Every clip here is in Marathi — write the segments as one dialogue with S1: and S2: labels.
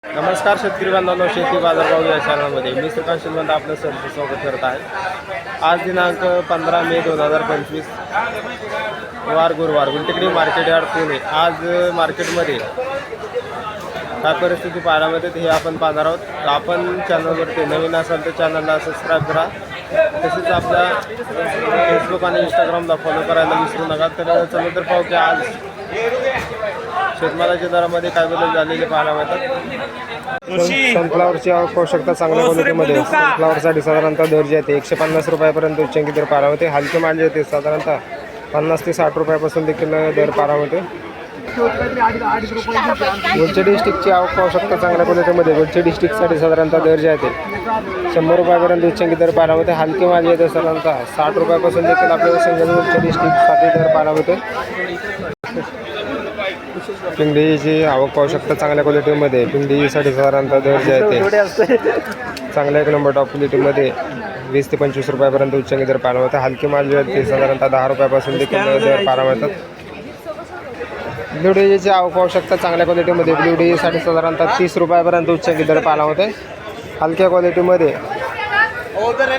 S1: नमस्कार शेतकरी बांधवांनो, शेती बाजारभाव या चॅनलमध्ये मी श्रीकांत शिलवंत आपलं सरचे स्वागत करत आहे। आज दिनांक 15 मे 2025 वार गुरुवार गुलटेकडी मार्केट यार्ड पुणे। आज मार्केटमध्ये काय परिस्थिती पाहायला मिळते हे आपण पाहणार आहोत। आपण चॅनलवरती नवीन असाल तर चॅनलला सबस्क्राईब करा, तसेच आपल्या फेसबुक आणि इंस्टाग्रामला फॉलो करायला विसरू नका। तर चला तर पाहू की आज शेतमालाच्या दरामध्ये काय बदल झालेले पाहायला मिळतात। सनफ्लावरची आवश्यकता चांगल्या क्वालिटीमध्ये सनफ्लावरसाठी साधारणतः दर जे आहे 150 रुपयापर्यंत उच्चांकी दर पाहायला मिळते। हलके माल जे आहे साधारणतः 50 ते 60 रुपयापासून देखील दर पाहायला मिळते। गुलछडी स्टिकची आवश्यकता चांगल्या क्वालिटीमध्ये गुलछडी स्टिकसाठी साधारणतः दर जे आहे 100 रुपयापर्यंत उच्चांकी दर पाहायला मिळते। हलके माल जे आहे साधारणतः 60 रुपयापासून देखील आपल्याला सिंगल गुलछडी स्टिकसाठी दर पाहायला मिळते। पिंगळीची आवश्यकता चांगल्या क्वालिटीमध्ये पिंगळीसाठी साधारणतः दर जे आहे चांगल्या एक नंबर टॉप क्वालिटीमध्ये 20 ते 25 रुपयापर्यंत उच्चांकी दर पाहायला मिळतात। हलके माल जे आहेत ते साधारणतः 10 रुपयापासून देखील दर पाहायला मिळतात। ब्ल्यू डेजीची आवश्यकता चांगल्या क्वालिटीमध्ये ब्ल्यू डेजीसाठी साधारणतः 30 रुपयापर्यंत उच्चांकी दर पाहायला मिळते। हलक्या क्वालिटीमध्ये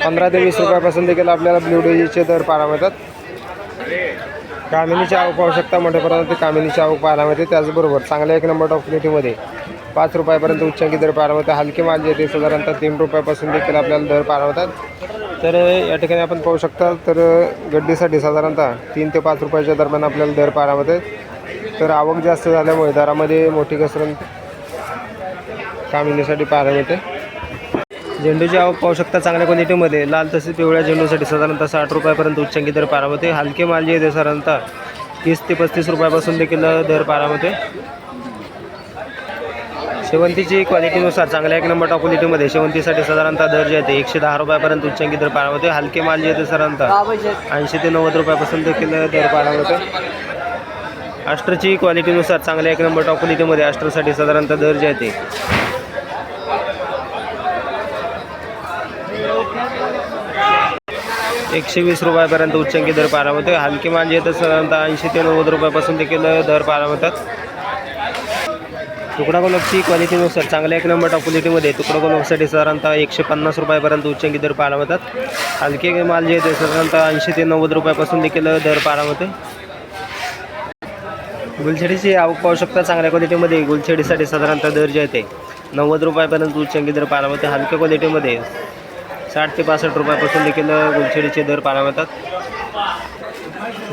S1: 15 ते 20 रुपयापासून देखील आपल्याला ब्ल्यू डेजीचे दर पाहायला मिळतात। कामिनीची आवश्यकता मोठ्या प्रमाणात कामिनीची आवक पाहायला मिळते। त्याचबरोबर चांगल्या एक नंबर टॉप क्वालिटीमध्ये 5 रुपयापर्यंत उच्चांकी दर पाहायला मिळते। हलके माल जे ते साधारणतः 3 रुपयापासून देखील आपल्याला दर पाहायला मिळतात। तर या ठिकाणी आपण पाहू शकता तर गड्डीसाठी साधारणतः 3 ते 5 रुपयाच्या दरम्यान आपल्याला दर पाहायला मिळते। तर आवक जास्त झाल्यामुळे दरामध्ये मोठी घसरण कामिनीसाठी पाहायला मिळते। झेंडूची आवक पाहू शकता चांगल्या क्वालिटीमध्ये लाल तसेच पिवळ्या झेंडूसाठी साधारणतः 60 रुपयापर्यंत उच्चांकी दर पाहायला मिळते। हलके माल जे आहे साधारणतः 30 ते 35 रुपयापासून देखील दर पाहायला मिळते। शेवंतीची क्वालिटीनुसार चांगल्या एक नंबर टॉप क्वालिटीमध्ये शेवंतीसाठी साधारणतः दर जे आहे 110 रुपयापर्यंत उच्चांकी दर पाहायला मिळते। हलके माल जे आहे साधारणतः 80 ते 90 रुपयापासून देखील दर पाहायला मिळते। अस्टरची क्वालिटीनुसार चांगल्या एक नंबर टॉप क्वालिटीमध्ये अस्टरसाठी साधारणतः दर जे आहे 120 रुपयापर्यंत उच्चांकी दर पाहायला मिळते। हलके माल जे आहे साधारणतः 80 ते 90 रुपयापासून देखील दर पाहायला मिळतात। तुकडा गुलाबची क्वालिटीनुसार चांगल्या एक नंबर टॉप क्वालिटीमध्ये तुकडा गुलाबसाठी साधारणतः 150 रुपयापर्यंत उच्चांकी दर पाहायला मिळतात। हलके माल जे आहे साधारणतः 80 ते 90 रुपयापासून देखील दर पाहायला मिळते। गुलछडीची आवक पाहू शकता चांगल्या क्वालिटीमध्ये गुलछडीसाठी साधारणतः दर जे आहे 90 रुपयापर्यंत उच्चांकी दर पाहायला मिळते। हलक्या क्वालिटीमध्ये 60 ते 65 रुपयापासून देखील गुलछडीचे दर पाहायला मिळतात।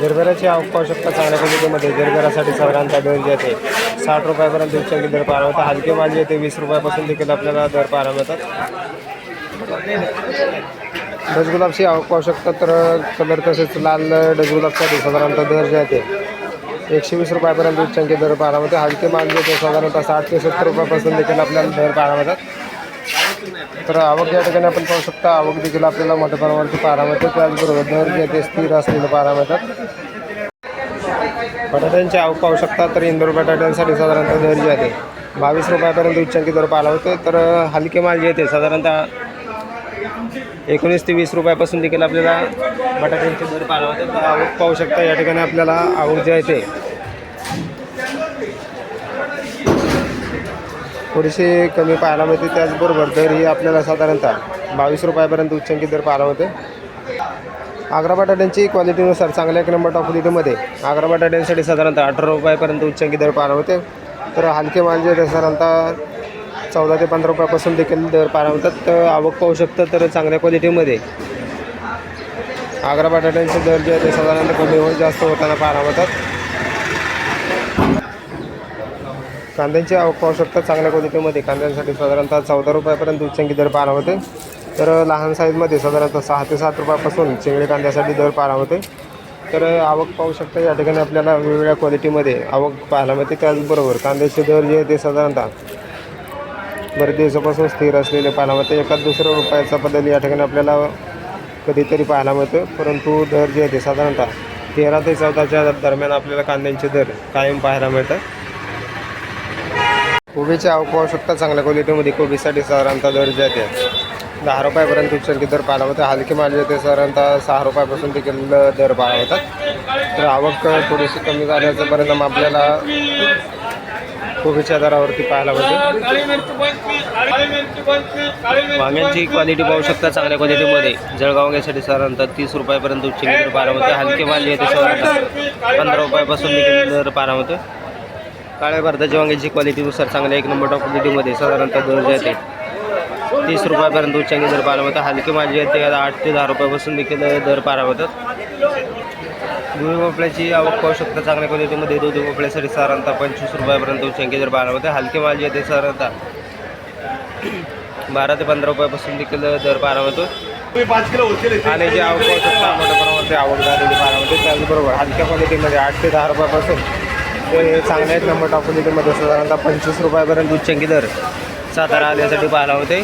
S1: जरबेराची आवक पाहू शकता चांगल्या क्वालिटीमध्ये जरबेरासाठी साधारणतः दर जे आहे 60 रुपयापर्यंत उच्चांकी दर पाहायला मिळतात। हलके माल जे आहे 20 रुपयापासून देखील आपल्याला दर पाहायला मिळतात। डचगुलाबची आवक पाहू शकता तर कलर तसेच लाल डचगुलाबसाठी साधारणतः दर जे आहे 120 रुपयापर्यंत उच्चांकी दर पाहायला मिळते। हलके माल जे ते साधारणतः 60 ते 70 रुपयापासून देखील आपल्याला दर पाहायला मिळतात। तर आवक या ठिकाणी आपण पाहू शकता आवक देखील आपल्याला मोठ्या प्रमाणावरती पाहायला मिळते। त्याचबरोबर दर जे ते स्थिर असलेले पाहायला मिळतात। बटाट्यांची आवक पाहू शकता तर इंदोर बटाट्यांसाठी साधारणतः दर जे आहे 22 रुपयापर्यंत उच्चांकी दर पाहायला मिळते। तर हलके माल जे ते साधारणतः 19 ते 20 रुपयापासून देखील आपल्याला बटाट्यांचे दर पाहायला मिळते। तर आवक पाहू शकता या ठिकाणी आपल्याला आवक जे आहे ते थोडीशी कमी पाहायला मिळते। त्याचबरोबर दर ही आपल्याला साधारणतः 22 रुपयापर्यंत उच्चांकी दर पाहायला मिळते। आग्रा बटाट्यांची क्वालिटीनुसार चांगल्या एक नंबर टॉप क्वालिटीमध्ये आग्रा बटाट्यांसाठी साधारणतः 18 रुपयापर्यंत उच्चांकी दर पाहायला मिळते। तर हलके माल जे आहे साधारणतः 14 ते 15 रुपयापासून देखील दर पाहायला मिळतात। तर आवक पाहू शकता तर चांगल्या क्वालिटीमध्ये आग्रा बटाट्यांचे दर जे आहे ते साधारणतः कमी होऊन जास्त होताना पाहायला मिळतात। कांद्यांची आवक पाहू शकता चांगल्या क्वालिटीमध्ये कांद्यांसाठी साधारणतः 14 रुपयापर्यंत उच्चांकी दर पाहायला मिळते। तर लहान साईजमध्ये साधारणतः 6 ते 7 रुपयापासून चिंगडी कांद्यासाठी दर पाहायला मिळते। तर आवक पाहू शकता या ठिकाणी आपल्याला वेगवेगळ्या क्वालिटीमध्ये आवक पाहायला मिळते। त्याचबरोबर कांद्याचे दर जे आहे ते साधारणतः बरेच दिवसापासून स्थिर असलेले पाहायला मिळते। एखाद दुसऱ्या रुपयाचा बदल या ठिकाणी आपल्याला कधीतरी पाहायला मिळतो, परंतु दर जे आहे ते साधारणतः 13 ते 14च्या दरम्यान आपल्याला कांद्यांचे दर कायम पाहायला मिळतात। कोबीची आवक पाहू शकता चांगल्या क्वालिटीमध्ये कोबीसाठी साधारणतः दर जे आहे ते 10 रुपयापर्यंत उच्चांकी दर पाहायला मिळते। हलके माल जे ते साधारणतः 6 रुपयापासून देखील दर पाहायला मिळतात। तर आवक थोडीशी कमी झाल्याचा परिणाम आपल्याला कोबीच्या दरावरती पाहायला मिळते. वांग्यांची क्वालिटी पाहू शकता चांगल्या क्वालिटीमध्ये. जळगाव वांग्यासाठी साधारणतः 30 रुपयापर्यंत उच्चंगी दर पाहायला मिळते. हलके माल येते साधारणतः 15 रुपयापासून देखील दर पाहायला मिळते. काळ्या भारताच्या वांग्याची क्वालिटीनुसार चांगल्या 1 नंबर टॉप क्वालिटीमध्ये साधारणतः दर येते 30 रुपयापर्यंत उच्चांकी दर पाहायला मिळतात. हलके माल येते 8 ते 10 रुपयापासून देखील दर पाहायला मिळतात. दुधी भोपळ्याची आवक पाहू शकता चांगल्या क्वालिटीमध्ये. दुधी भोपळ्यासाठी साधारणतः 25 रुपयापर्यंत उच्चांकी दर पाहायला मिळते. हलके माल येते साधारणतः 12 ते 15 रुपयापासून देखील दर पाहायला मिळतो. आणि जी आवक पाहू शकता मोठ्या प्रमाणात आवक झालेली पाहायला मिळते. त्याचबरोबर हलक्या क्वालिटीमध्ये 8 ते 10 रुपयापासून ते चांगल्या 1 नंबर टॉप क्वालिटीमध्ये साधारणतः 25 रुपयापर्यंत उच्चांकी दर सातारा आल्यासाठी पाहायला होते.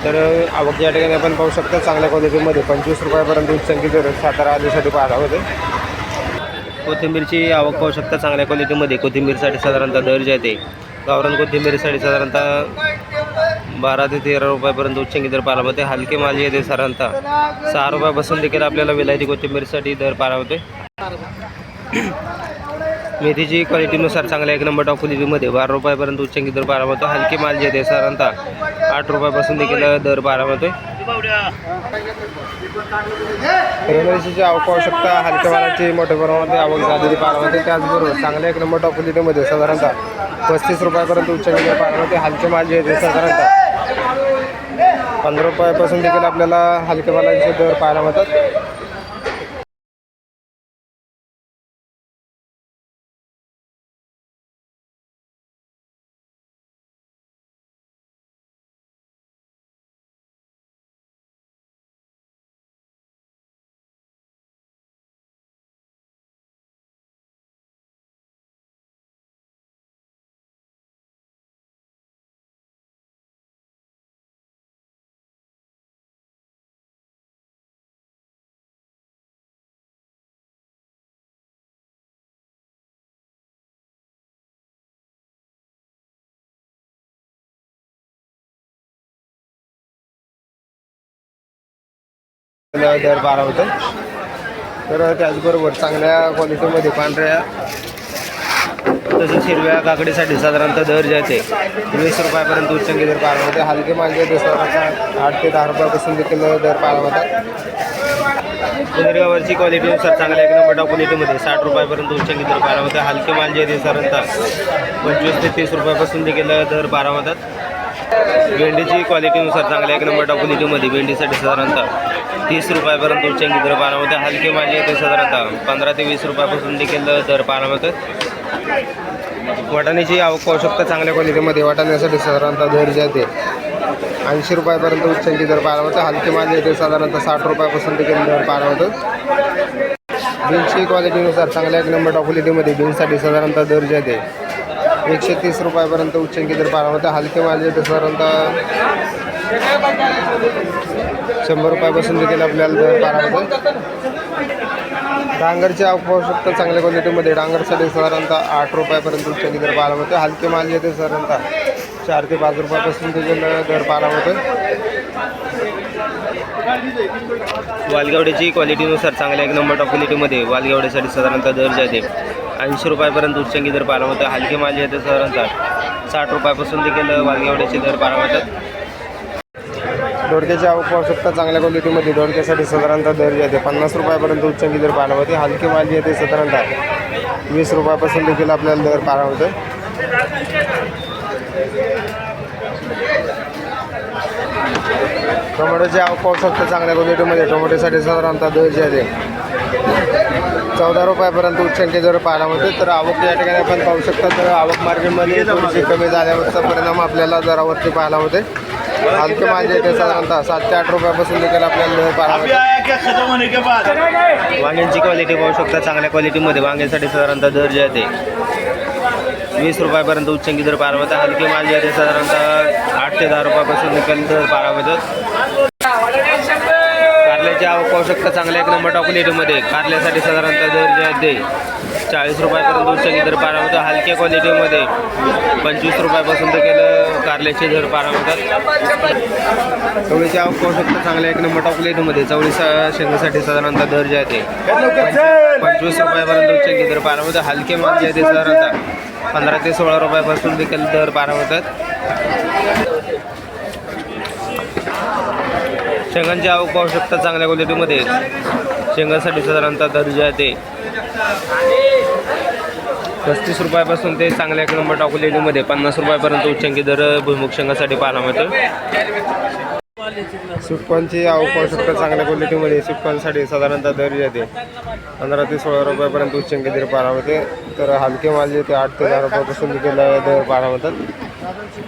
S1: तर आवक या ठिकाणी आपण पाहू शकता चांगल्या क्वालिटीमध्ये 25 रुपयापर्यंत उच्चांकी दर सातारा आल्यासाठी पाहायला होते. कोथिंबीरची आवक पाहू शकता चांगल्या क्वालिटीमध्ये. कोथिंबीरसाठी साधारणतः दर जे येते गावरान कोथिंबीरसाठी साधारणतः 12 ते 13 रुपयापर्यंत उच्चांकी दर पाहायला होते. हलके माल येते साधारणतः 6 रुपयापासून देखील आपल्याला विलायती कोथिंबीरसाठी दर पाहायला होते. मेथीची क्वालिटीनुसार चांगल्या 1 नंबर टॉप क्वालिटीमध्ये 12 रुपयापर्यंत उच्चांकी दर पाहायला मिळतो. हलके माल जे येते साधारणतः 8 रुपयापासून देखील दर पाहायला मिळतो. रेल्वेची आवक पाहू शकता हलक्या मालाची मोठ्या प्रमाणामध्ये आवक झालेली पाहायला मिळते. त्याचबरोबर चांगल्या 1 नंबर टॉप क्वालिटीमध्ये साधारणतः 35 रुपयापर्यंत उच्चांकी दर पाहायला मिळते. हलके माल जे येते साधारणतः 15 रुपयापासून देखील आपल्याला हलक्या मालाचे दर पाहायला मिळतात. दर 12 होते. तर त्याचबरोबर चांगल्या क्वालिटीमध्ये पांढऱ्या तसेच हिरव्या काकडीसाठी साधारणतः दर जे आहे ते 20 रुपयापर्यंत उच्चांकी दर पाहायला होते. हलके माल जे साधारणतः 8 ते 10 रुपयापासून देखील दर पाहायला होतात. हिरव्यावरची क्वालिटीनुसार चांगल्या 1 नंबर टॉप क्वालिटीमध्ये 60 रुपयापर्यंत उच्चांकी दर पाहायला होते. हलके माल जे साधारणतः 25 ते 30 रुपयापासून देखील दर पाहायला होतात. भेंडीची क्वालिटीनुसार चांगल्या 1 नंबर टॉप क्वालिटीमध्ये भेंडीसाठी साधारणतः 30 रुपयापर्यंत उच्चांकी दर पाहायला होते. हलके माल येते साधारणतः 15 ते 20 रुपयापासून देखील दर पाहायला होते. वाटाण्याची आवक पाहू शकता चांगल्या क्वालिटीमध्ये. वाटाण्यासाठी साधारणतः दर जे आहे 80 रुपयापर्यंत उच्चांकी दर पाहायला होते. हलके माल येते साधारणतः 60 रुपयापासून देखील दर पाहायला होतं. बीन्सची क्वालिटीनुसार चांगल्या 1 नंबर टॉप क्वालिटीमध्ये बीन्ससाठी साधारणतः दर जे आहे 130 रुपयापर्यंत उच्चांकी दर पाहायला होता. हलके माल येते साधारणतः 100 रुपयापासून देखील आपल्याला दर पाहायला होतं. डांगरची आवक पाहू शकता चांगल्या क्वालिटीमध्ये. डांगरसाठी साधारणतः 8 रुपयापर्यंत उच्चांकी दर पाहायला होते. हलके माल येते साधारणतः 4 ते 5 रुपयापासून देखील दर पाहायला होतं. वालगेवड्याची क्वालिटीनुसार चांगल्या 1 नंबर टॉप क्वालिटीमध्ये वालगेवड्यासाठी साधारणतः दर जे आहे 80 रुपयापर्यंत उच्चांकी दर पाहायला होतं. हलके माल येते साधारणतः 60 रुपयापासून देखील वालगेवड्याचे दर पाहायला होतात. दोडक्याची आवक पाहू शकता चांगल्या क्वालिटीमध्ये. दोडक्यासाठी साधारणतः दर जे आहे 50 रुपयापर्यंत उच्चांकी दर पाहायला होते. हलके माल जे येते साधारणतः 20 रुपयापासून देखील आपल्याला दर पाहायला होतं. टोमॅटोची आवक पाहू शकता चांगल्या क्वालिटीमध्ये. टोमॅटोसाठी साधारणतः दर जे आहे 14 रुपयापर्यंत उच्चांकी दर पाहायला होते. तर आवक या ठिकाणी आपण पाहू शकता. तर आवक मार्केटमध्ये थोडीशी कमी झाल्याचा परिणाम आपल्याला दरावरती पाहायला होते. हलके माल जे ते साधारणतः 7 ते 8 रुपयापासून देखील आपल्याला दर पाहायला होते. वांग्यांची क्वालिटी पाहू शकता चांगल्या क्वालिटीमध्ये. वांग्यासाठी साधारणतः दर जे आहे 20 रुपयापर्यंत उच्चांकी दर पाहायला होता. हलके माल जे आहे साधारणतः 8 ते 10 रुपयापासून देखील दर पाहायला होतात. कारल्याची आवक पाहू शकता चांगल्या 1 नंबर टॉप क्वालिटीमध्ये. कारल्यासाठी साधारणतः दर जे आहे ते 40 रुपयापर्यंत उच्चांकी दर पाहायला मिळतो. हलक्या क्वालिटीमध्ये 25 रुपयापासून तर केलं कारल्याचे दर पाहायला मिळतात. चवळीची आवक पाहू शकता चांगल्या एक नंबर टॉप क्वालिटीमध्ये. चवळी शेंगासाठी साधारणतः दर जे आहे ते 25 रुपयापर्यंत उच्चांकी दर पाहायला मिळतो. हलके माल जे आहे ते साधारणतः 15 ते 16 रुपयापासून देखील दर पाहायला मिळतात. शेंगांची आवक पाहू शकता चांगल्या क्वालिटीमध्ये. शेंगासाठी साधारणतः दर जे आहे ते 35 रुपयापासून ते चांगल्या एक नंबर टॉप क्वालिटीमध्ये 50 रुपयापर्यंत उच्चांकी दर भुईमुग शेंगासाठी पाहायला मिळतो. सुटकॉनची आवक पाहू शकता चांगल्या क्वालिटीमध्ये. सुटकॉनसाठी साधारणतः दर जे आहे ते 15 ते 16 रुपयापर्यंत उच्चांकी दर पाहायला मिळते. तर हलके माल जे ते 8 ते 10 रुपयापासून देखील दर पाहायला मिळतात.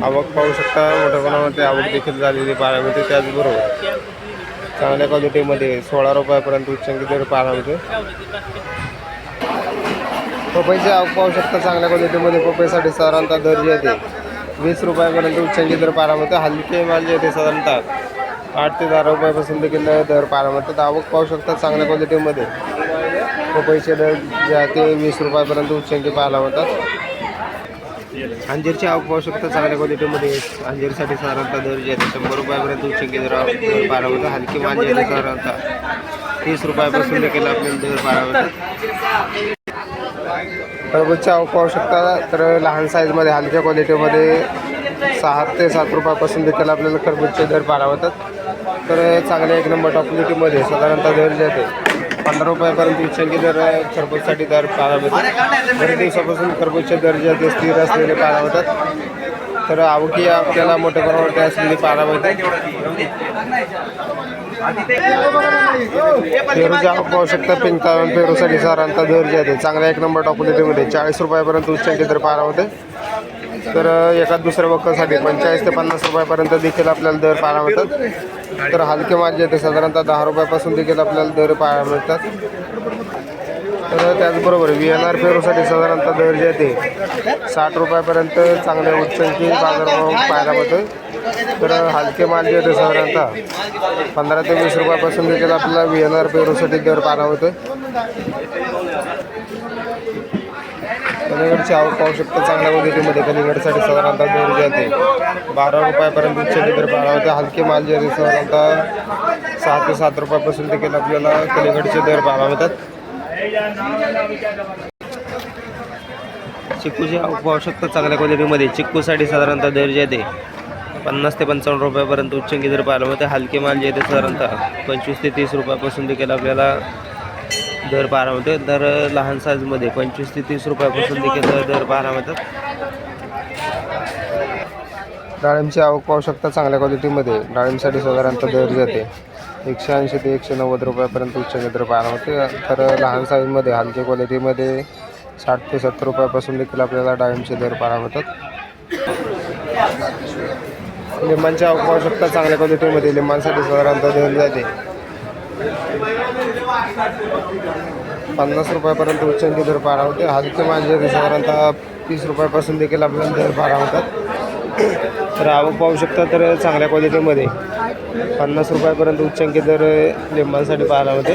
S1: आवक पाहू शकता मोठ्या प्रमाणामध्ये आवक देखील झालेली पाहायला मिळते. त्याचबरोबर चांगल्या क्वालिटीमध्ये 16 रुपयापर्यंत उच्चांकी दर पाहायला मिळते. पपईची आवक पाहू शकता चांगल्या क्वालिटीमध्ये. पपईसाठी साधारणतः दर जे आहे ते 20 रुपयापर्यंत उच्चांकी दर पाहायला मिळते. हलके माल जे आहे ते साधारणतः 8 ते 10 रुपयापासून देखील दर पाहायला मिळतात. आवक पाहू शकता चांगल्या क्वालिटीमध्ये. पपईचे दर जे आहे ते 20 रुपयापर्यंत उच्चांकी पाहायला मिळतात. अंजीरची आवक पाहू शकता चांगल्या क्वालिटीमध्ये. अंजीरसाठी साधारणतः दर जे आहे ते 100 रुपयापर्यंत उच्चांकी दर पाहायला मिळतात. हलके माल जे आहे ते साधारणतः 30 रुपयापासून देखील आपल्याला दर पाहायला मिळतात. टरबूजची आवक पाहू शकता तर लहान साईजमध्ये हलक्या क्वालिटीमध्ये 6 ते 7 रुपयापासून देखील आपल्याला खरबूजचे दर पाहायला मिळतात. तर चांगल्या एक नंबर टॉप क्वालिटीमध्ये साधारणतः दर जे आहे ते 15 रुपयापर्यंत उच्चांकी दर खरबूजसाठी दर पाहायला मिळतात. बरेच दिवसापासून खरबूजचे दर जे आहे ते स्थिर असलेले पाहायला मिळतात. तर आवकी आपल्याला मोठ्या प्रमाणात असलेली पाहायला मिळते. पेरूची आवक पाहू शकता. पिंक पेरूसाठी साधारणतः दर जे आहे ते चांगल्या एक नंबर टॉप क्वालिटीमध्ये 40 रुपयापर्यंत उच्चांकी दर पाहायला मिळते. तर एका दुसऱ्या वक्कलसाठी 45 ते 50 रुपयापर्यंत देखील आपल्याला दर पाहायला मिळतात. तर हलके माल जे आहे ते साधारणतः 10 रुपयापासून देखील आपल्याला दर पाहायला मिळतात. तर त्याचबरोबर VNR पेरूसाठी साधारणतः दर जे आहे ते 60 रुपयापर्यंत चांगल्या उच्चांकी बाजारभाव पाहायला मिळतो. तर हलके माल जे आहे ते साधारणतः 15 ते 20 रुपयापासून देखील आपल्याला VNR पेरूसाठी दर पाहायला मिळतो. कलिंगडची आवक पाहू शकता चांगल्या क्वालिटीमध्ये. कलिंगडसाठी साधारणतः दर जे आहे ते 12 रुपयापर्यंत उच्चांकी दर पाहायला मिळते. हलके माल जे आहे ते साधारणतः 6 ते 7 रुपयापासून देखील आपल्याला कलिंगडचे दर पाहायला मिळतात. चिक्कूची आवक पाहू शकता चांगल्या क्वालिटीमध्ये. चिक्कूसाठी साधारणतः दर जे आहे ते 50 ते 55 रुपयापर्यंत उच्चांकी दर पाहायला मिळते. हलके माल जे आहे ते साधारणतः 25 ते 30 रुपयापासून देखील आपल्याला दर पाहायला मिळते. तर लहान साईजमध्ये 25 ते 30 रुपयापासून देखील दर पाहायला मिळतात. डाळिंबची आवक पाहू शकता चांगल्या क्वालिटीमध्ये. डाळिंबसाठी साधारणतः दर जाते 180 ते 190 रुपयापर्यंत उच्चांकी दर पाहायला मिळते. तर लहान साईजमध्ये हलक्या क्वालिटीमध्ये 60 ते 70 रुपयापासून देखील आपल्याला डाळिंबचे दर पाहायला मिळतात. लिंबांची आवक पाहू शकता चांगल्या क्वालिटीमध्ये. लिंबांसाठी साधारणतः दर जाते 50 रुपयापर्यंत उच्चांकी दर पाहायला मिळते. हलके माल जे साधारणतः 30 रुपयापासून देखील आपल्याला दर पाहायला मिळतात. तर आवक पाहू शकता तर चांगल्या क्वालिटीमध्ये 50 रुपयापर्यंत उच्चांकी दर लिंबांसाठी पाहायला मिळते.